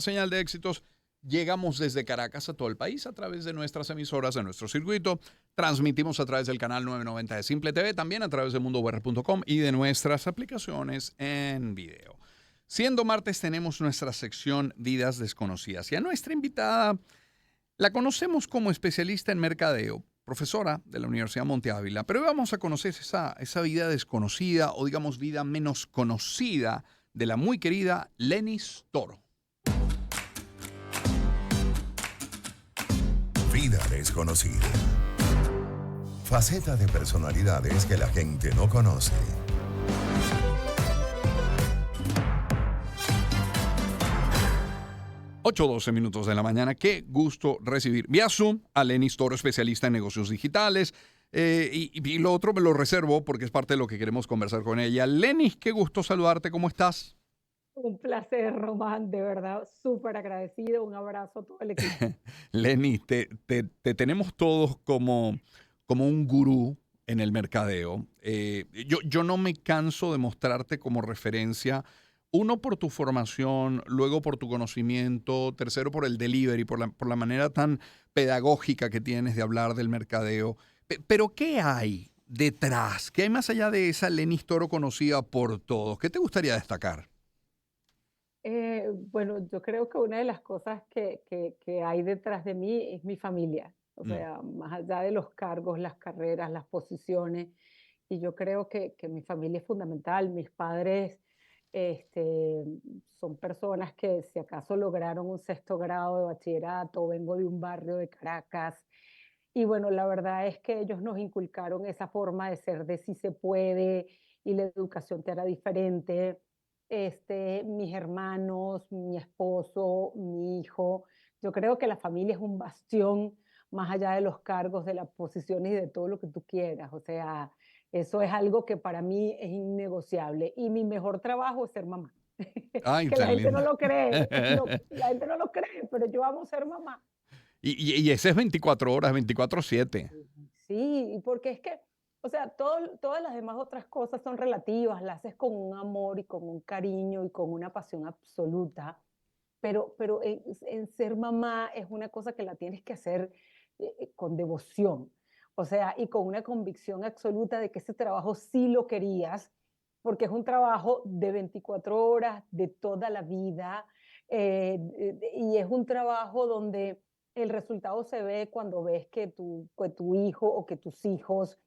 Señal de éxitos. Llegamos desde Caracas a todo el país a través de nuestras emisoras, de nuestro circuito. Transmitimos a través del canal 990 de Simple TV, también a través de mundoBR.com y de nuestras aplicaciones en video. Siendo martes, tenemos nuestra sección Vidas Desconocidas. Y a nuestra invitada la conocemos como especialista en mercadeo, profesora de la Universidad Monte Ávila, pero hoy vamos a conocer esa vida desconocida o digamos vida menos conocida de la muy querida Lenis Toro. Vida desconocida. Faceta de personalidades que la gente no conoce. Ocho 12 minutos de la mañana. Qué gusto recibir vía Zoom a Lenis Toro, especialista en negocios digitales. Y lo otro me lo reservo porque es parte de lo que queremos conversar con ella. Lenis, qué gusto saludarte. ¿Cómo estás? Un placer, Román, de verdad, súper agradecido. Un abrazo a todo el equipo. Lenis, te tenemos todos como un gurú en el mercadeo. Yo no me canso de mostrarte como referencia. Uno, por tu formación, luego por tu conocimiento, tercero, por el delivery, por la manera tan pedagógica que tienes de hablar del mercadeo. Pero, ¿qué hay detrás? ¿Qué hay más allá de esa Lenis Toro conocida por todos? ¿Qué te gustaría destacar? Bueno, yo creo que una de las cosas que hay detrás de mí es mi familia. O Mm. sea, más allá de los cargos, las carreras, las posiciones. Y yo creo que mi familia es fundamental. Mis padres este, son personas que si acaso lograron un sexto grado de bachillerato, vengo de un barrio de Caracas. Y bueno, la verdad es que ellos nos inculcaron esa forma de ser de si se puede y la educación te hará diferente. Mis hermanos, mi esposo, mi hijo. Yo creo que la familia es un bastión más allá de los cargos, de las posiciones y de todo lo que tú quieras. O sea, eso es algo que para mí es innegociable. Y mi mejor trabajo es ser mamá. Ay, Que la tan gente no linda. lo cree, la gente no lo cree, pero yo amo ser mamá. Y ese es 24 horas, 24/7. Sí, y porque es que, o sea, todas las demás otras cosas son relativas, las haces con un amor y con un cariño y con una pasión absoluta, pero en ser mamá es una cosa que la tienes que hacer con devoción, o sea, y con una convicción absoluta de que ese trabajo sí lo querías, porque es un trabajo de 24 horas, de toda la vida, y es un trabajo donde el resultado se ve cuando ves que tu hijo o que tus hijos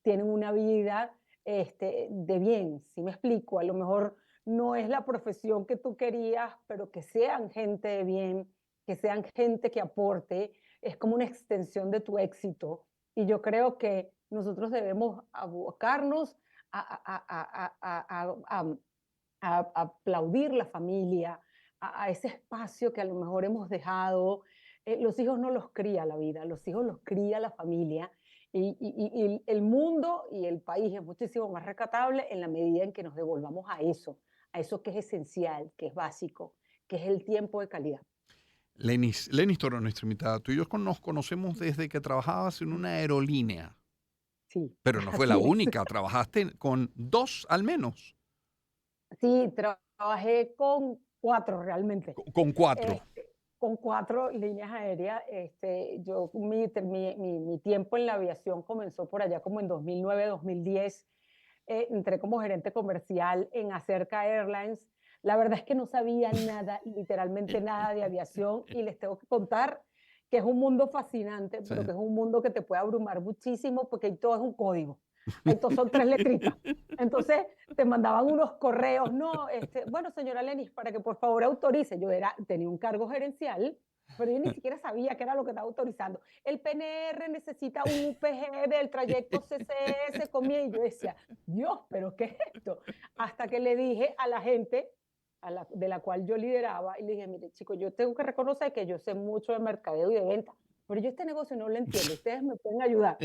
tienen una vida de bien, ¿sí me explico? A lo mejor no es la profesión que tú querías, pero que sean gente de bien, que sean gente que aporte, es como una extensión de tu éxito. Y yo creo que nosotros debemos abocarnos a aplaudir la familia, a ese espacio que a lo mejor hemos dejado. Los hijos no los cría la vida, los hijos los cría la familia. Y el mundo y el país es muchísimo más rescatable en la medida en que nos devolvamos a eso que es esencial, que es básico, que es el tiempo de calidad. Lenis Toro, nuestra invitada. Tú y yo nos conocemos desde que trabajabas en una aerolínea, Sí, pero no fue la así es. única. Trabajaste con dos al menos, Sí, trabajé con 4 realmente. con cuatro. Con 4 líneas aéreas. Mi tiempo en la aviación comenzó por allá como en 2009, 2010. Entré como gerente comercial en Acerca Airlines. La verdad es que no sabía nada, literalmente nada de aviación, y les tengo que contar que es un mundo fascinante, Sí. pero que es un mundo que te puede abrumar muchísimo porque ahí todo es un código. Ahí todo son 3 letritas. Entonces te mandaban unos correos, no, bueno, señora Lenis, para que por favor autorice. Tenía un cargo gerencial, pero yo ni siquiera sabía qué era lo que estaba autorizando. El PNR necesita un UPG del trayecto CCS conmigo. Y yo decía, Dios, pero ¿qué es esto? Hasta que le dije a la gente de la cual yo lideraba, y le dije, mire, chicos, yo tengo que reconocer que yo sé mucho de mercadeo y de venta, pero yo este negocio no lo entiendo, ustedes me pueden ayudar.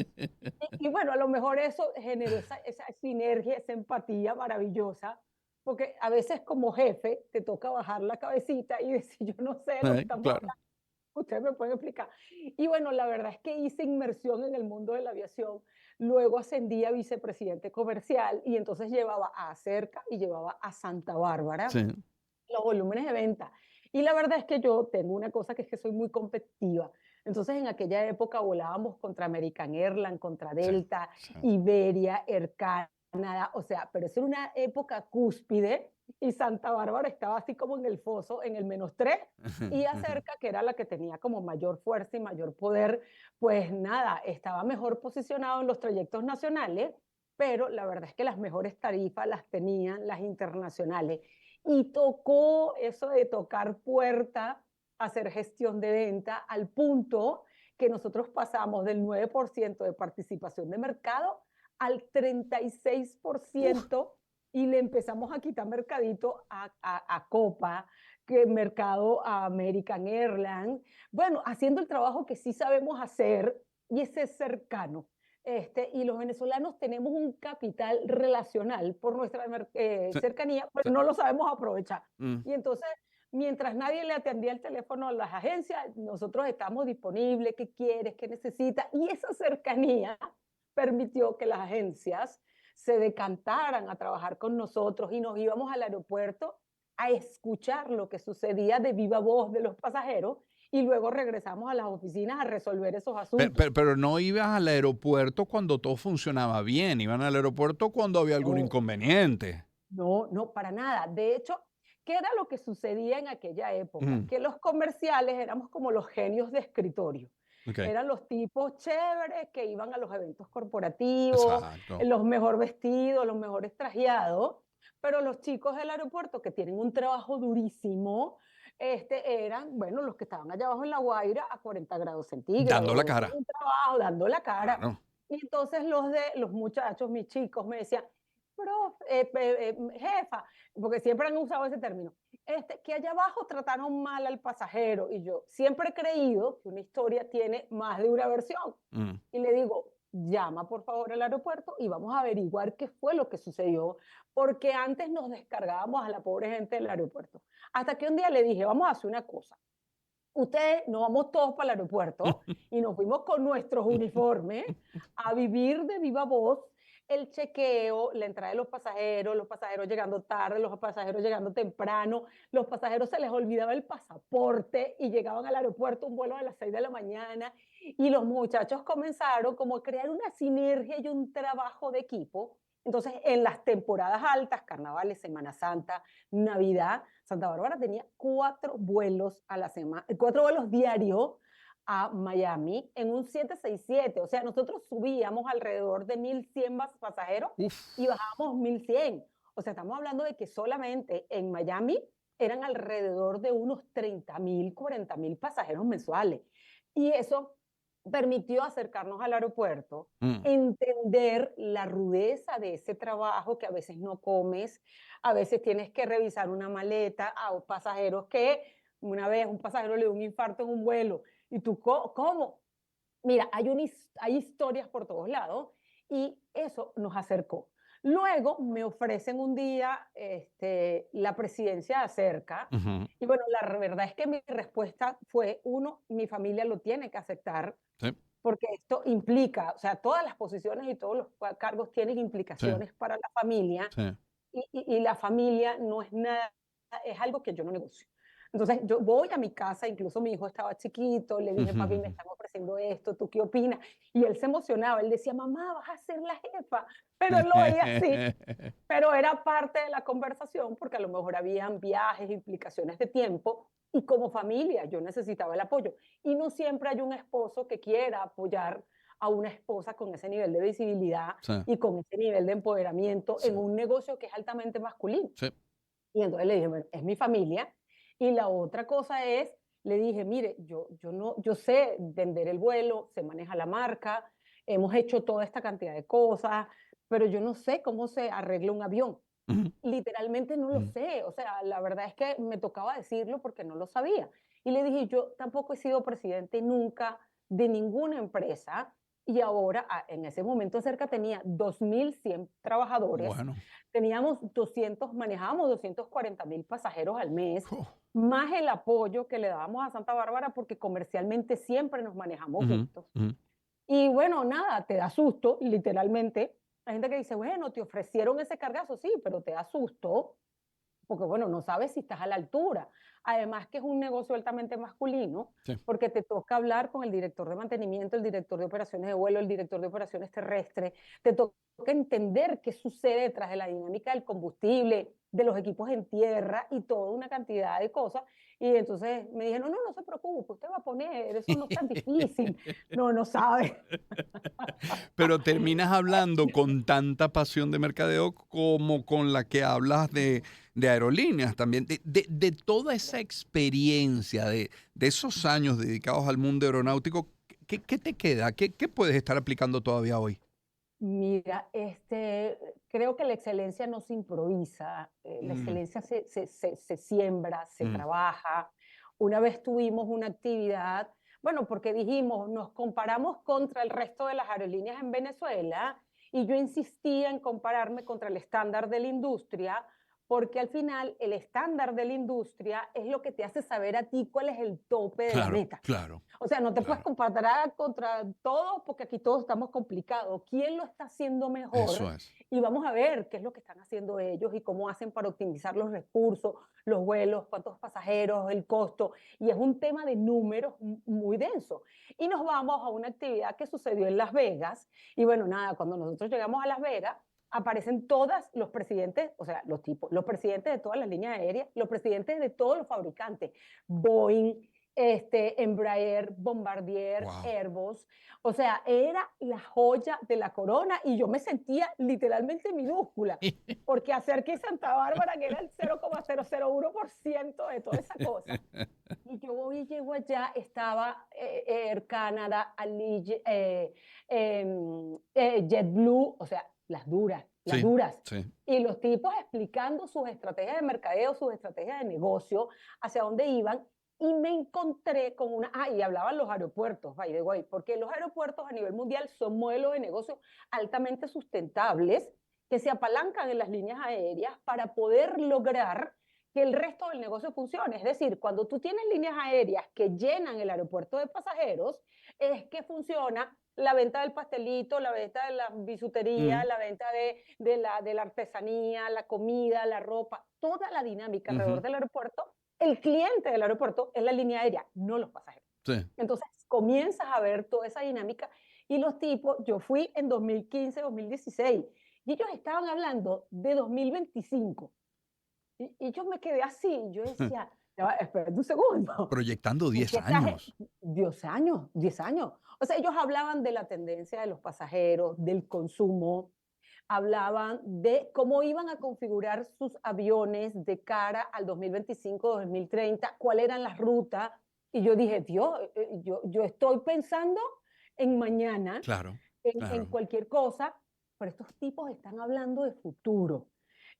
Y bueno, a lo mejor eso generó esa sinergia, esa empatía maravillosa, porque a veces como jefe te toca bajar la cabecita y decir, yo no sé de lo que estamos Claro. hablando, ustedes me pueden explicar. Y bueno, la verdad es que hice inmersión en el mundo de la aviación, luego ascendí a vicepresidente comercial y entonces llevaba a Cerca y llevaba a Santa Bárbara Sí. los volúmenes de venta. Y la verdad es que yo tengo una cosa que es que soy muy competitiva. Entonces, en aquella época volábamos contra American Airlines, contra Sí, Delta, sí. Iberia, Air Canada, o sea, pero eso era una época cúspide y Santa Bárbara estaba así como en el foso, en el -3, y Acerca, que era la que tenía como mayor fuerza y mayor poder, pues nada, estaba mejor posicionado en los trayectos nacionales, pero la verdad es que las mejores tarifas las tenían las internacionales. Y tocó eso de tocar puerta, hacer gestión de venta, al punto que nosotros pasamos del 9% de participación de mercado al Uf, 36% y le empezamos a quitar mercadito a Copa, que mercado a American Airlines. Bueno, haciendo el trabajo que sí sabemos hacer y ese es cercano. Y los venezolanos tenemos un capital relacional por nuestra sí, cercanía, sí. pero no lo sabemos aprovechar. Mm. Y entonces, mientras nadie le atendía el teléfono a las agencias, nosotros estamos disponibles, qué quieres, qué necesitas. Y esa cercanía permitió que las agencias se decantaran a trabajar con nosotros y nos íbamos al aeropuerto a escuchar lo que sucedía de viva voz de los pasajeros y luego regresamos a las oficinas a resolver esos asuntos. Pero no ibas al aeropuerto cuando todo funcionaba bien, iban al aeropuerto cuando había algún No, inconveniente. no, no, para nada. De hecho, ¿qué era lo que sucedía en aquella época? Mm, Que los comerciales éramos como los genios de escritorio. ok, Eran los tipos chéveres que iban a los eventos corporativos, exacto. los mejor vestidos, los mejores trajeados, pero los chicos del aeropuerto que tienen un trabajo durísimo, eran, bueno, los que estaban allá abajo en La Guaira a 40 grados Dando la centígrados, en cara. un trabajo, dando la cara. Claro. Y entonces los muchachos, mis chicos, me decían, profe, jefa, porque siempre han usado ese término, que allá abajo trataron mal al pasajero. Y yo siempre he creído que una historia tiene más de una versión. Mm. Y le digo, llama por favor al aeropuerto y vamos a averiguar qué fue lo que sucedió, porque antes nos descargábamos a la pobre gente del aeropuerto. Hasta que un día le dije, vamos a hacer una cosa. Ustedes nos vamos todos para el aeropuerto y nos fuimos con nuestros uniformes a vivir de viva voz el chequeo, la entrada de los pasajeros llegando tarde, los pasajeros llegando temprano, los pasajeros se les olvidaba el pasaporte y llegaban al aeropuerto un vuelo a las 6 de la mañana y los muchachos comenzaron como a crear una sinergia y un trabajo de equipo. Entonces, en las temporadas altas, carnavales, Semana Santa, Navidad, Santa Bárbara tenía 4 vuelos a la semana, 4 vuelos diarios a Miami en un 767. O sea, nosotros subíamos alrededor de 1.100 pasajeros Uf. y bajábamos 1.100. O sea, estamos hablando de que solamente en Miami eran alrededor de unos 30.000, 40.000 pasajeros mensuales. Y eso permitió acercarnos al aeropuerto, Mm. entender la rudeza de ese trabajo que a veces no comes, a veces tienes que revisar una maleta a pasajeros que una vez un pasajero le dio un infarto en un vuelo y tú, ¿cómo? Mira, hay historias por todos lados y eso nos acercó. Luego me ofrecen un día la presidencia de Acerca Ujú. y bueno, la verdad es que mi respuesta fue, uno, mi familia lo tiene que aceptar Sí, porque esto implica, o sea, todas las posiciones y todos los cargos tienen sí, implicaciones para la familia sí. y la familia no es nada, es algo que yo no negocio. Entonces yo voy a mi casa, incluso mi hijo estaba chiquito, le dije, Ujú, papi, me ujú. están ofreciendo esto, ¿tú qué opinas? Y él se emocionaba, él decía, mamá, vas a ser la jefa, pero él lo veía así, pero era parte de la conversación porque a lo mejor habían viajes, implicaciones de tiempo y como familia yo necesitaba el apoyo. Y no siempre hay un esposo que quiera apoyar a una esposa con ese nivel de visibilidad Sí, y con ese nivel de empoderamiento sí, en un negocio que es altamente masculino. sí. Y entonces le dije, bueno, es mi familia. Y la otra cosa es, le dije, mire, yo sé vender el vuelo, se maneja la marca, hemos hecho toda esta cantidad de cosas, pero yo no sé cómo se arregla un avión. Ujú, Literalmente no lo ujú. sé, o sea, la verdad es que me tocaba decirlo porque no lo sabía. Y le dije, yo tampoco he sido presidente nunca de ninguna empresa y ahora, en ese momento cerca tenía 2.100 trabajadores, Bueno. teníamos 200, manejábamos 240.000 pasajeros al mes, Uf. más el apoyo que le dábamos a Santa Bárbara porque comercialmente siempre nos manejamos Ujú, juntos. ujú. Y bueno, nada, te da susto, literalmente. Hay gente que dice, bueno, te ofrecieron ese cargazo, sí, pero te da susto, porque bueno, no sabes si estás a la altura. Además que es un negocio altamente masculino, Sí. porque te toca hablar con el director de mantenimiento, el director de operaciones de vuelo, el director de operaciones terrestres, te toca entender qué sucede detrás de la dinámica del combustible, de los equipos en tierra y toda una cantidad de cosas. Y entonces me dijeron, no se preocupe, usted va a poner, eso no es tan difícil. No, no sabe. Pero terminas hablando con tanta pasión de mercadeo como con la que hablas de aerolíneas también, de toda esa experiencia, de esos años dedicados al mundo aeronáutico. ¿Qué te queda? ¿Qué puedes estar aplicando todavía hoy? Mira, creo que la excelencia no se improvisa, la Mm, excelencia se siembra, se mm, trabaja. Una vez tuvimos una actividad, bueno, porque dijimos, nos comparamos contra el resto de las aerolíneas en Venezuela y yo insistía en compararme contra el estándar de la industria, porque al final el estándar de la industria es lo que te hace saber a ti cuál es el tope de la claro, meta. claro, O sea, no te puedes claro. comparar contra todos porque aquí todos estamos complicados. ¿Quién lo está haciendo mejor? Eso es. Y vamos a ver qué es lo que están haciendo ellos y cómo hacen para optimizar los recursos, los vuelos, cuántos pasajeros, el costo. Y es un tema de números muy denso. Y nos vamos a una actividad que sucedió en Las Vegas. Y bueno, nada, cuando nosotros llegamos a Las Vegas, aparecen todos los presidentes, o sea, los presidentes de todas las líneas aéreas, los presidentes de todos los fabricantes, Boeing, Embraer, Bombardier, Wow. Airbus. O sea, era la joya de la corona y yo me sentía literalmente minúscula, porque Acerca y Santa Bárbara, que era el 0,001% de toda esa cosa. Y yo voy y llego allá, estaba Air Canada, JetBlue, o sea, las Sí, duras. sí. Y los tipos explicando sus estrategias de mercadeo, sus estrategias de negocio, hacia dónde iban. Y me encontré con y hablaban los aeropuertos, by the way, porque los aeropuertos a nivel mundial son modelos de negocio altamente sustentables que se apalancan en las líneas aéreas para poder lograr que el resto del negocio funcione. Es decir, cuando tú tienes líneas aéreas que llenan el aeropuerto de pasajeros, es que funciona la venta del pastelito, la venta de la bisutería, Mm, la venta de la artesanía, la comida, la ropa, toda la dinámica alrededor ujú, del aeropuerto. El cliente del aeropuerto es la línea aérea, no los pasajeros. sí. Entonces comienzas a ver toda esa dinámica y los tipos, yo fui en 2015, 2016 y ellos estaban hablando de 2025 y yo me quedé así, yo decía, espera un segundo, Proyectando es 10 que esta años. 10 años, 10 años. O sea, ellos hablaban de la tendencia de los pasajeros, del consumo, hablaban de cómo iban a configurar sus aviones de cara al 2025-2030, cuáles eran las rutas. Y yo dije, Dios, yo estoy pensando en mañana, Claro, en claro. cualquier cosa, pero estos tipos están hablando de futuro.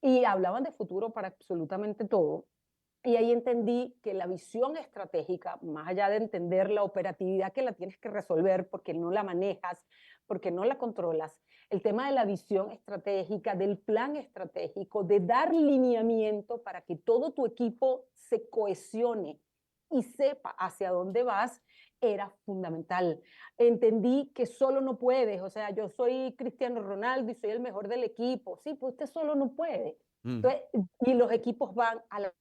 Y hablaban de futuro para absolutamente todo. Y ahí entendí que la visión estratégica, más allá de entender la operatividad que la tienes que resolver porque no la manejas, porque no la controlas, el tema de la visión estratégica, del plan estratégico, de dar lineamiento para que todo tu equipo se cohesione y sepa hacia dónde vas, era fundamental. Entendí que solo no puedes, o sea, yo soy Cristiano Ronaldo y soy el mejor del equipo. Sí, pues usted solo no puede. Mm, Entonces, y los equipos van a la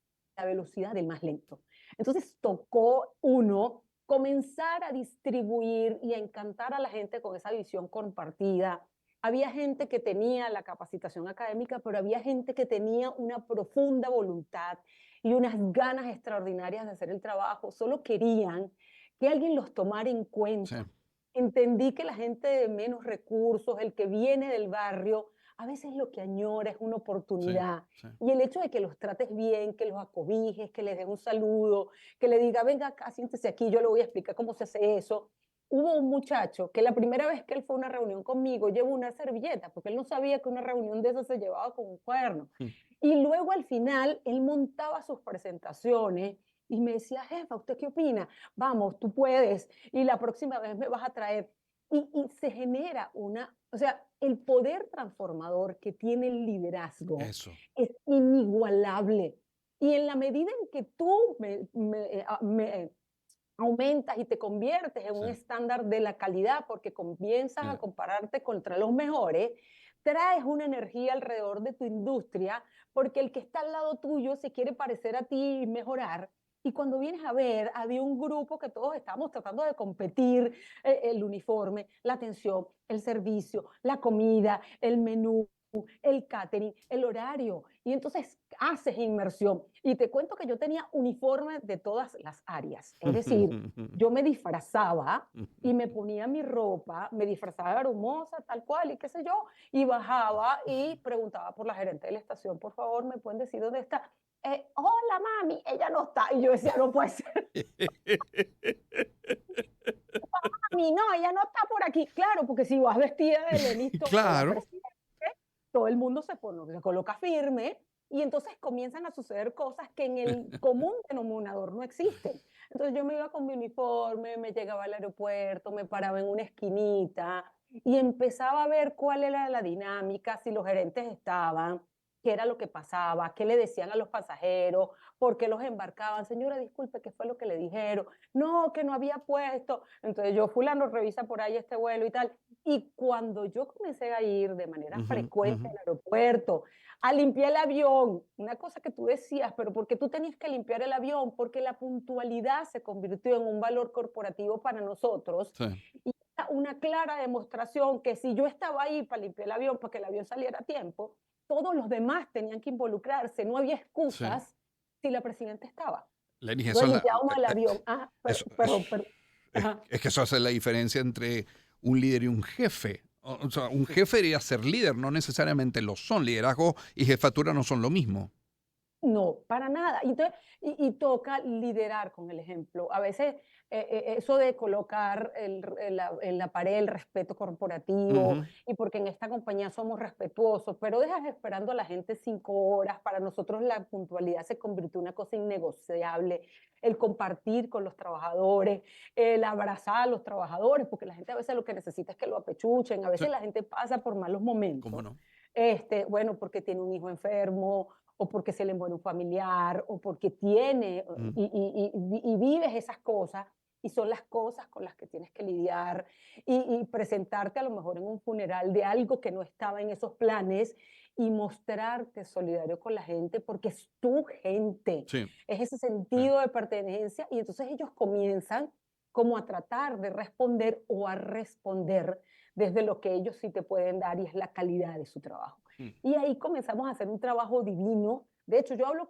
velocidad del más lento. Entonces tocó uno comenzar a distribuir y a encantar a la gente con esa visión compartida. Había gente que tenía la capacitación académica, pero había gente que tenía una profunda voluntad y unas ganas extraordinarias de hacer el trabajo. Solo querían que alguien los tomara en sí, cuenta. Entendí que la gente de menos recursos, el que viene del barrio, a veces lo que añora es una sí, oportunidad. sí. Y el hecho de que los trates bien, que los acobijes, que les des un saludo, que le diga, venga acá, siéntese aquí, yo le voy a explicar cómo se hace eso. Hubo un muchacho que la primera vez que él fue a una reunión conmigo llevó una servilleta, porque él no sabía que una reunión de esas se llevaba con un cuaderno. Mm, Y luego al final él montaba sus presentaciones y me decía, jefa, ¿usted qué opina? Vamos, tú puedes y la próxima vez me vas a traer. Y se genera o sea, el poder transformador que tiene el liderazgo eso. es inigualable. Y en la medida en que tú aumentas y te conviertes en un Sí, estándar de la calidad porque comienzas sí, a compararte contra los mejores, traes una energía alrededor de tu industria porque el que está al lado tuyo se quiere parecer a ti y mejorar Y cuando vienes a ver, había un grupo que todos estábamos tratando de competir, el uniforme, la atención, el servicio, la comida, el menú, el catering, el horario. Y entonces haces inmersión. Y te cuento que yo tenía uniformes de todas las áreas. Es decir, yo me disfrazaba y me ponía mi ropa, me disfrazaba de hermosa, tal cual, y qué sé yo, y bajaba y preguntaba por la gerente de la estación, por favor, ¿me pueden decir dónde está? Hola, mami, ella no está. Y yo decía, no puede ser, mami, no, ella no está por aquí. Claro, porque si vas vestida de Lenis o la Claro. presidenta, todo el mundo se coloca firme y entonces comienzan a suceder cosas que en el común denominador no existen. Entonces yo me iba con mi uniforme, me llegaba al aeropuerto, me paraba en una esquinita y empezaba a ver cuál era la dinámica, si los gerentes estaban, qué era lo que pasaba, qué le decían a los pasajeros, por qué los embarcaban. Señora, disculpe, ¿qué fue lo que le dijeron? No, que no había puesto. Entonces yo, fulano, revisa por ahí este vuelo y tal. Y cuando yo comencé a ir de manera Ujú, frecuente ujú. al aeropuerto, a limpiar el avión, una cosa que tú decías, pero ¿por qué tú tenías que limpiar el avión? Porque la puntualidad se convirtió en un valor corporativo para nosotros Sí, y era una clara demostración que si yo estaba ahí para limpiar el avión, para que el avión saliera a tiempo, todos los demás tenían que involucrarse, no había sí. excusas si la presidenta estaba. Lenis, eso Entonces es limpiábamos el avión. eso, Perdón, perdón. Ajá. es que eso hace la diferencia entre un líder y un jefe. O sea, un jefe debería ser líder, no necesariamente lo son. Liderazgo y jefatura no son lo mismo. No, para nada. Y, entonces, y toca liderar con el ejemplo. A veces eso de colocar en la pared el respeto corporativo Ujú. y porque en esta compañía somos respetuosos, pero dejas esperando a la gente 5 horas. Para nosotros la puntualidad se convirtió en una cosa innegociable. El compartir con los trabajadores, el abrazar a los trabajadores, porque la gente a veces lo que necesita es que lo apechuchen. A Sí, veces la gente pasa por malos ¿cómo momentos. no? Bueno, porque tiene un hijo enfermo o porque se le muere un familiar, o porque tiene, Mm, y vives esas cosas, y son las cosas con las que tienes que lidiar, y presentarte a lo mejor en un funeral de algo que no estaba en esos planes, y mostrarte solidario con la gente, porque es tu gente, sí, es ese sí. sentido de pertenencia, y entonces ellos comienzan como a tratar de responder o a responder desde lo que ellos sí te pueden dar, y es la calidad de su trabajo. Mm. Y ahí comenzamos a hacer un trabajo divino. De hecho, yo hablo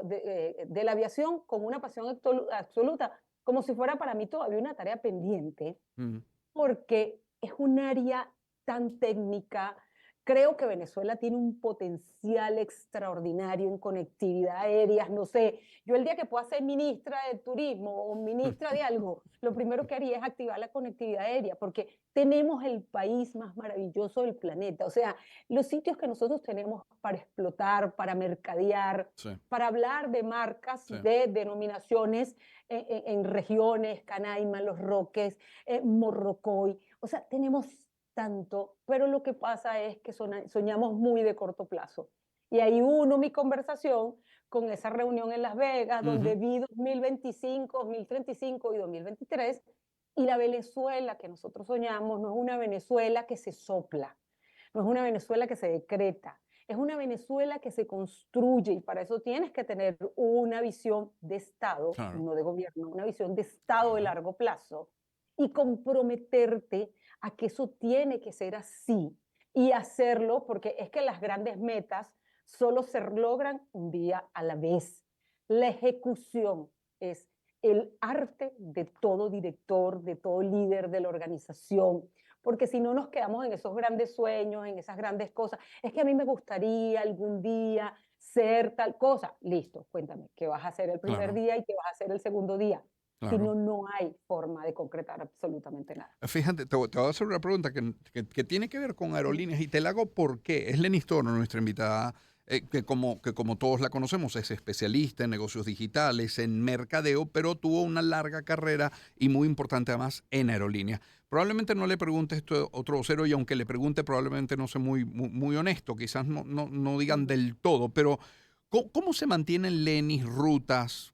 de la aviación con una pasión absoluta, como si fuera para mí todavía una tarea pendiente, Mm. porque es un área tan técnica. Creo que Venezuela tiene un potencial extraordinario en conectividad aérea. No sé, yo el día que pueda ser ministra de turismo o ministra de algo, lo primero que haría es activar la conectividad aérea, porque tenemos el país más maravilloso del planeta. O sea, los sitios que nosotros tenemos para explotar, para mercadear, Sí, para hablar de marcas, sí. de denominaciones en regiones, Canaima, Los Roques, Morrocoy. O sea, tenemos tanto, pero lo que pasa es que soñamos muy de corto plazo. Y ahí uno mi conversación con esa reunión en Las Vegas, donde Ujú. vi 2025, 2035 y 2023, y la Venezuela que nosotros soñamos no es una Venezuela que se sopla, no es una Venezuela que se decreta, es una Venezuela que se construye, y para eso tienes que tener una visión de Estado, Claro, no de gobierno, una visión de Estado de claro. largo plazo, y comprometerte a que eso tiene que ser así y hacerlo, porque es que las grandes metas solo se logran un día a la vez. La ejecución es el arte de todo director, de todo líder de la organización, porque si no nos quedamos en esos grandes sueños, en esas grandes cosas. Es que a mí me gustaría algún día ser tal cosa. Listo, cuéntame, ¿qué vas a hacer el primer Claro, día y qué vas a hacer el segundo día? Si claro. no, no hay forma de concretar absolutamente nada. Fíjate, te voy a hacer una pregunta que tiene que ver con Ujú. aerolíneas y te la hago porque es Lenis Toro, nuestra invitada, que como todos la conocemos, es especialista en negocios digitales, en mercadeo, pero tuvo una larga carrera y muy importante además en aerolíneas. Probablemente no le pregunte esto a otro vocero y aunque le pregunte probablemente no sea muy honesto, quizás no digan Ujú. del todo, pero ¿cómo se mantienen Lenis rutas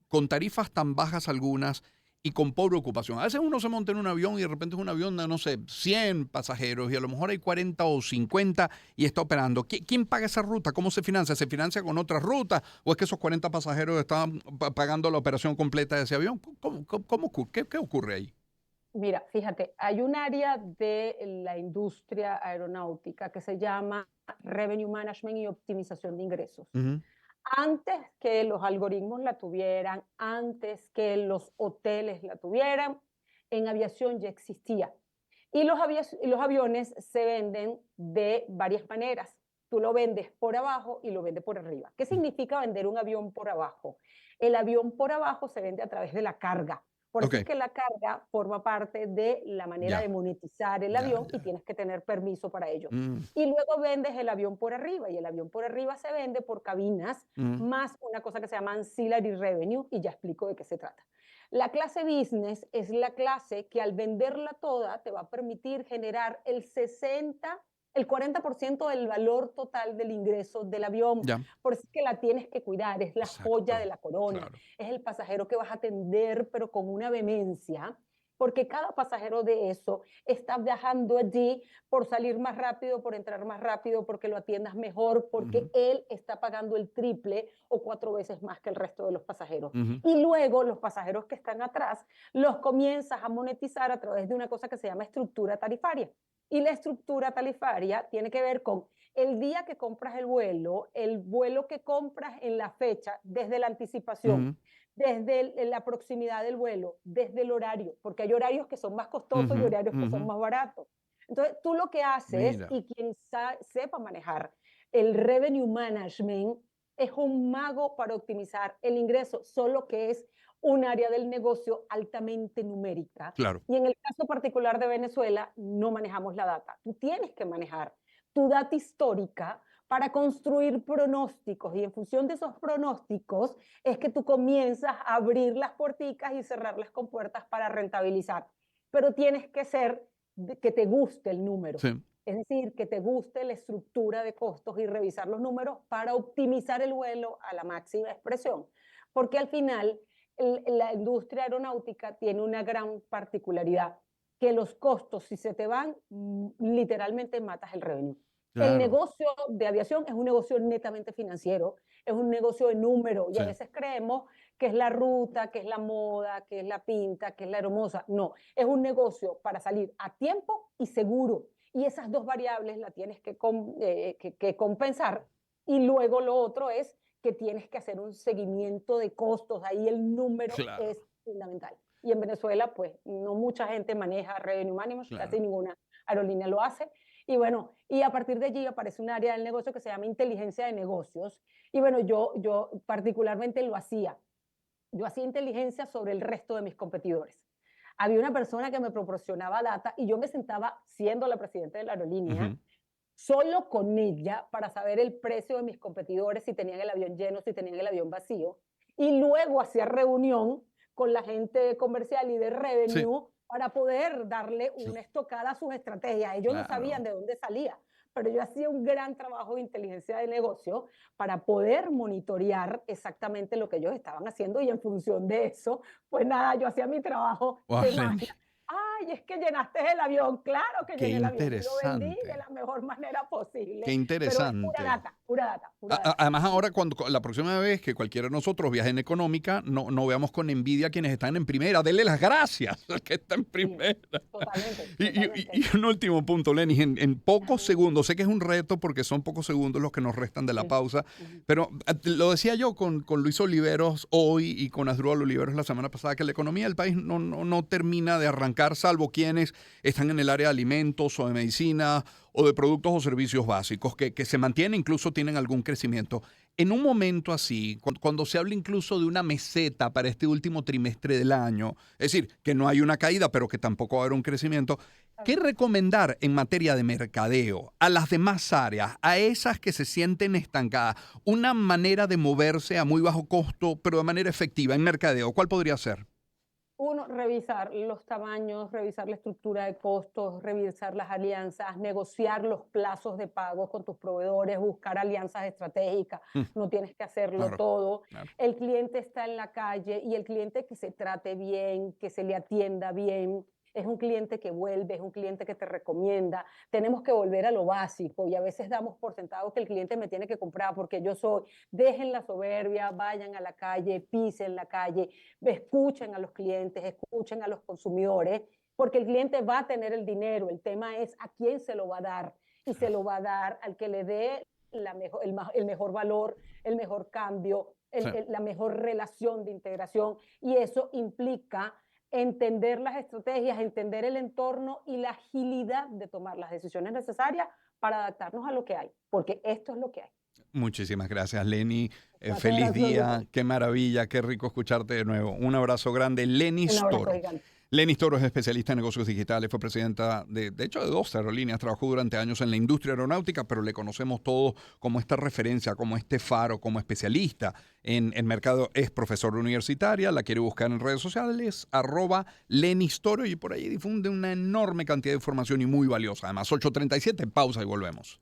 con tarifas tan bajas algunas y con pobre ocupación. A veces uno se monta en un avión y de repente es un avión de, no sé, 100 pasajeros y a lo mejor hay 40 o 50 y está operando. ¿Quién paga esa ruta? ¿Cómo se financia? ¿Se financia con otras rutas? ¿O es que esos 40 pasajeros están pagando la operación completa de ese avión? ¿Qué ocurre ahí? Mira, fíjate, hay un área de la industria aeronáutica que se llama Revenue Management y optimización de ingresos. Ujú. Antes que los algoritmos la tuvieran, antes que los hoteles la tuvieran, en aviación ya existía. Y los aviones se venden de varias maneras. Tú lo vendes por abajo y lo vendes por arriba. ¿Qué significa vender un avión por abajo? El avión por abajo se vende a través de la carga. Por Ok, eso es que la carga forma parte de la manera ya, de monetizar el ya, avión y ya. tienes que tener permiso para ello. Mm, Y luego vendes el avión por arriba y el avión por arriba se vende por cabinas mm, más una cosa que se llama ancillary revenue y ya explico de qué se trata. La clase business es la clase que al venderla toda te va a permitir generar el 40% del valor total del ingreso del avión. ya, Por eso es que la tienes que cuidar, es la joya de exacto, la corona, claro. es el pasajero que vas a atender, pero con una vehemencia, porque cada pasajero de eso está viajando allí por salir más rápido, por entrar más rápido, porque lo atiendas mejor, porque Ujú, él está pagando el triple o 4 veces más que el resto de los pasajeros. ujú, Y luego los pasajeros que están atrás los comienzas a monetizar a través de una cosa que se llama estructura tarifaria. Y la estructura tarifaria tiene que ver con el día que compras el vuelo que compras en la fecha, desde la anticipación, ujú, desde la proximidad del vuelo, desde el horario, porque hay horarios que son más costosos y ujú, horarios que son ujú. más baratos. Entonces, tú lo que haces, Mira, y quien sepa manejar el revenue management, es un mago para optimizar el ingreso, solo que es un área del negocio altamente numérica. claro. Y en el caso particular de Venezuela, no manejamos la data. Tú tienes que manejar tu data histórica para construir pronósticos y en función de esos pronósticos es que tú comienzas a abrir las puerticas y cerrar las compuertas para rentabilizar. Pero tienes que ser que te guste el número. Sí, Es decir, que te guste la estructura de costos y revisar los números para optimizar el vuelo a la máxima expresión. Porque al final la industria aeronáutica tiene una gran particularidad, que los costos, si se te van, literalmente matas el revenue. El claro. negocio de aviación es un negocio netamente financiero, es un negocio de número y Sí. a veces creemos que es la ruta, que es la moda, que es la pinta, que es la hermosa. No, es un negocio para salir a tiempo y seguro. Y esas dos variables la tienes que compensar. Y luego lo otro es que tienes que hacer un seguimiento de costos. Ahí el número Claro, es fundamental. Y en Venezuela, pues, no mucha gente maneja revenue management, casi claro. ninguna aerolínea lo hace. Y bueno, y a partir de allí aparece un área del negocio que se llama inteligencia de negocios. Y bueno, yo particularmente lo hacía. Yo hacía inteligencia sobre el resto de mis competidores. Había una persona que me proporcionaba data y yo me sentaba, siendo la presidenta de la aerolínea, Ujú. solo con ella para saber el precio de mis competidores, si tenían el avión lleno, si tenían el avión vacío. Y luego hacía reunión con la gente comercial y de Sí, revenue para poder darle una estocada a sus estrategias. Ellos no sabían claro. de dónde salía, pero yo hacía un gran trabajo de inteligencia de negocio para poder monitorear exactamente lo que ellos estaban haciendo y en función de eso, pues nada, yo hacía mi trabajo Wow, de Lenny, magia. Ay, es que llenaste el avión, claro que qué llené el avión y lo vendí de interesante. la mejor manera Qué posible, pero es pura interesante. data, pura data, pura data. Además, ahora, cuando la próxima vez que cualquiera de nosotros viaje en económica, no veamos con envidia a quienes están en primera. Denle las gracias al que está en Sí, primera. totalmente, Y totalmente. un último punto, Lenny, en pocos segundos, sé que es un reto porque son pocos segundos los que nos restan de la Sí, pausa, ujú, pero lo decía yo con Luis Oliveros hoy y con Asdrúbal Oliveros la semana pasada, que la economía del país no termina de arrancar, salvo quienes están en el área de alimentos o de medicina o de productos o servicios básicos, que se mantienen, incluso tienen algún crecimiento. En un momento así, cuando se habla incluso de una meseta para este último trimestre del año, es decir, que no hay una caída, pero que tampoco va a haber un crecimiento, ¿qué claro. recomendar en materia de mercadeo a las demás áreas, a esas que se sienten estancadas? Una manera de moverse a muy bajo costo, pero de manera efectiva en mercadeo, ¿cuál podría ser? Uno Bueno, revisar los tamaños, revisar la estructura de costos, revisar las alianzas, negociar los plazos de pagos con tus proveedores, buscar alianzas estratégicas, no tienes que hacerlo Claro, todo. claro. El cliente está en la calle y el cliente que se trate bien, que se le atienda bien, es un cliente que vuelve, es un cliente que te recomienda. Tenemos que volver a lo básico y a veces damos por sentado que el cliente me tiene que comprar porque yo soy. Dejen la soberbia, vayan a la calle, pisen la calle, escuchen a los clientes, escuchen a los consumidores, porque el cliente va a tener el dinero. El tema es a quién se lo va a dar y se lo va a dar al que le dé el mejor valor, el mejor cambio, Sí. la mejor relación de integración, y eso implica entender las estrategias, entender el entorno y la agilidad de tomar las decisiones necesarias para adaptarnos a lo que hay, porque esto es lo que hay. Muchísimas gracias, Lenny. Placer Feliz día, absoluto. qué maravilla, qué rico escucharte de nuevo. Un abrazo grande, Lenny Un abrazo Toro. gigante. Lenny Toro es especialista en negocios digitales, fue presidenta de hecho, de 2 aerolíneas, trabajó durante años en la industria aeronáutica, pero le conocemos todos como esta referencia, como este faro, como especialista en el mercado. Es profesora universitaria, la quiere buscar en redes sociales, @Lenny Toro, y por ahí difunde una enorme cantidad de información y muy valiosa. Además, 8:37, pausa y volvemos.